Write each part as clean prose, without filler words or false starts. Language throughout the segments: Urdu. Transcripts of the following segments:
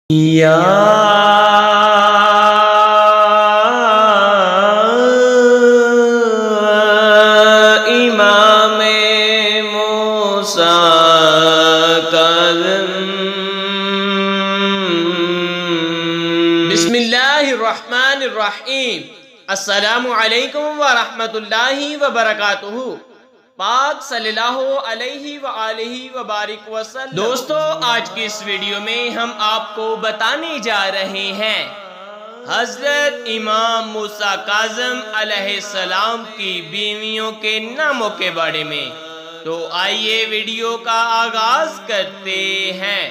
یا امام موسیٰ کاظم۔ بسم اللہ الرحمن الرحیم۔ السلام علیکم ورحمۃ اللہ وبرکاتہ۔ پاک صلی اللہ علیہ وآلہ وبارک وسلم۔ دوستو، آج کی اس ویڈیو میں ہم آپ کو بتانے جا رہے ہیں حضرت امام موسیٰ کاظم علیہ السلام کی بیویوں کے ناموں کے بارے میں۔ تو آئیے ویڈیو کا آغاز کرتے ہیں۔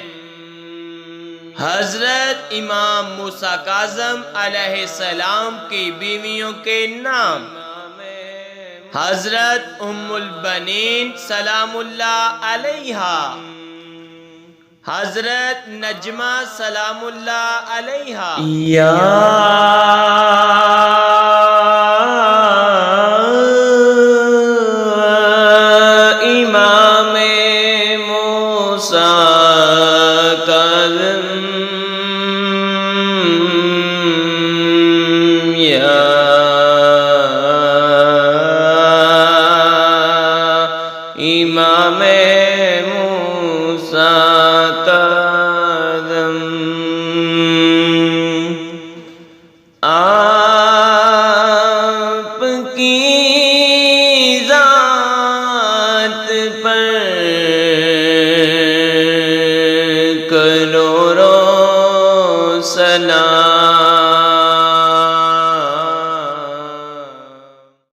حضرت امام موسیٰ کاظم علیہ السلام کی بیویوں کے نام: حضرت ام البنین سلام اللہ علیہا، حضرت نجمہ سلام اللہ علیہا، یا امام موسیٰ کاظم، یا امام موسیٰ کاظم۔ آپ کی ذات پر